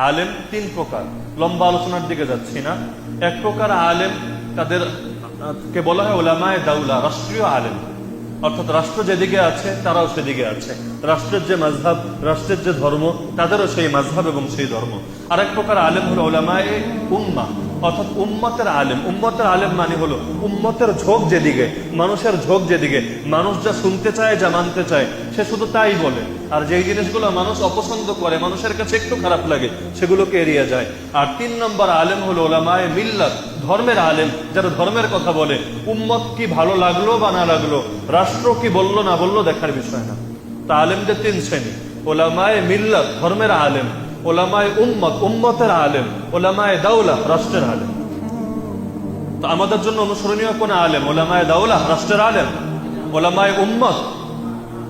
আলেম তিন প্রকার, লম্বা আলোচনার দিকে যাচ্ছি না। এক প্রকার আলেম, তাদের কে বলা হয় উলামায়ে দাওলা, রাষ্ট্রীয় আলেম, অর্থাৎ রাষ্ট্র যেদিকে আছে তারাও সেদিকে আছে, রাষ্ট্রের যে মাযহাব, রাষ্ট্রের যে ধর্ম, তাদেরও সেই মাযহাব এবং সেই ধর্ম। আর এক প্রকার আলেম হলো উলামায়ে উম্মাহ, অর্থাৎ উম্মতের আলেম। উম্মতের আলেম মানে হলো উম্মতের ঝোঁক যেদিকে, মানুষের ঝোঁক যেদিকে, মানুষ যা শুনতে চায়, যা মানতে চায়, সে শুধু তাই বলে। আর যেই জিনিসগুলো মানুষ অপছন্দ করে, মানুষের কাছে একটু খারাপ লাগে, সেগুলোকে এড়িয়ে যায়। আর তিন নম্বর আলেম হলো উলামায়ে মিল্লাত, ধর্মের আলেম, যারা ধর্মের কথা বলে। উম্মত কি ভালো লাগলো বা না লাগলো, রাষ্ট্র কি বললো না বললো, দেখার বিষয় না। তা আলেমদের তিন শ্রেণী: উলামায়ে মিল্লাত, ধর্মের আলেম; উলামায়ে উম্মত, উম্মতের আলেম; উলামায়ে দাওলা, রাষ্ট্রের আলেম। তো আমাদের জন্য অনুসরণীয় কোন আলেম? উলামায়ে দাওলা, রাষ্ট্রের আলেম। উলামায়ে উম্মত,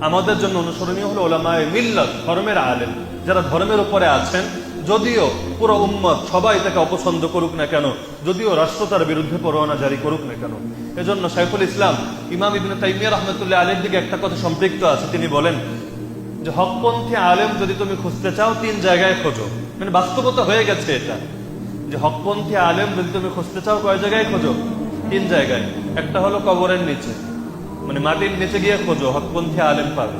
আমাদের জন্য অনুসরণীয় হলো উলামায়ে মিল্লাত, ধর্মের আলেম, যারা ধর্মের উপরে আছেন। যদিও পুরো উম্মত সবাই তাকে অপছন্দ করুক না কেন, যদিও রাষ্ট্র তার বিরুদ্ধে পরোয়ানা জারি করুক না কেন। এজন্য শাইখুল ইসলাম ইমাম ইবনে তাইমিয়া রাহমাতুল্লাহ আলাইহির দিকে একটা কথা সম্পৃক্ত আছে। তিনি বলেন যে হকপন্থী আলেম যদি তুমি খুঁজতে চাও, তিন জায়গায় খোঁজো। মানে বাস্তবতা হয়ে গেছে এটা, যে হকপন্থী আলেম যদি তুমি খুঁজতে চাও, কয় জায়গায় খোঁজো? তিন জায়গায়। একটা হলো কবরের নিচে, মানে মাটির নিচে গিয়ে খোঁজো, হকপন্থী আলেম পাবে।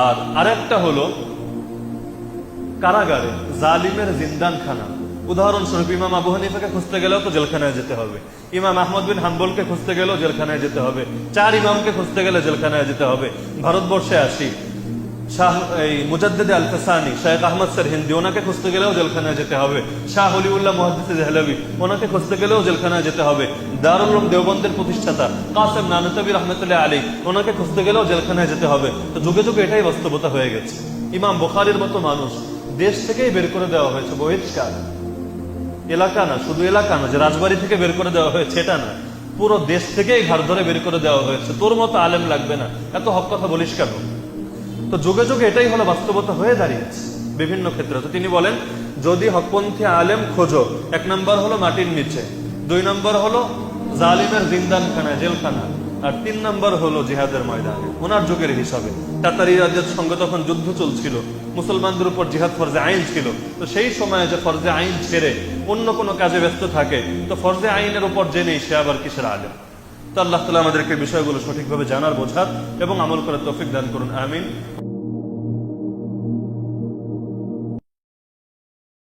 আর আরেকটা হলো কারাগারে, জালিমের জিন্দানখানা। উদাহরণস্বরূপ ইমাম আবু হানিফাকে খুঁজতে গেলেও তো জেলখানায় যেতে হবে, ইমাম আহমদ বিন হাম্বলকে খুঁজতে গেলেও জেলখানায় যেতে হবে, চার ইমামকে খুঁজতে গেলে জেলখানায় যেতে হবে। ভারতবর্ষে আসি, শাহ মুজাদ্দিদ আল ফসানি, শাইখ আহমদ সরহিন্দি, ওনাকে খুঁজতে গেলেও জেলখানায় যেতে হবে। শাহ ওলিউল্লাহ মুহাদ্দিস দেহলভী, ওনাকে খুঁজতে গেলেও জেলখানায় যেতে হবে। দারুল উলুম দেওবন্দের প্রতিষ্ঠাতা কাসেম নানতাবী রাহমাতুল্লাহ আলাইহি, ওনাকে খুঁজতে গেলেও জেলখানায় যেতে হবে। তো যুগে যুগে এটাই বাস্তবতা হয়ে গেছে। ইমাম বুখারীর মতো মানুষ দেশ থেকেই বের করে দেওয়া হয়েছে, বহিষ্কার। এলাকা না, শুধু এলাকা না যে রাজবাড়ি থেকে বের করে দেওয়া হয়েছে, এটা না, পুরো দেশ থেকেই ঘাড় ধরে বের করে দেওয়া হয়েছে। তোর মতো আলেম লাগবে না, এত হক কথা বলিস কেন? তো যুগে যুগে এটাই হলো বাস্তবতা হয়ে দাঁড়িয়েছে বিভিন্ন ক্ষেত্রে। তো তিনি বলেন, যদি হকপন্থী আলেম খোঁজো, এক নম্বর হলো মাটির নিচে, দুই নম্বর হলো জালিমের জিন্দানখানা, জেলখানা, আর তিন নম্বর হলো জিহাদের ময়দানে। ওনার যুগের হিসাবে তাতারি রাজ্যের সঙ্গে তখন যুদ্ধ চলছিল, মুসলমানদের উপর জিহাদ ফরজে আইন ছিল। তো সেই সময়ে যে ফরজে আইন ছেড়ে অন্য কোনো কাজে ব্যস্ত থাকে, তো ফরজে আইনের উপর জেনেই সে আবার কিসের আলেম? তো আল্লাহ তাআলা আমাদেরকে বিষয়গুলো সঠিকভাবে জানার, বোঝার এবং আমল করার তৌফিক দান করুন। আমিন।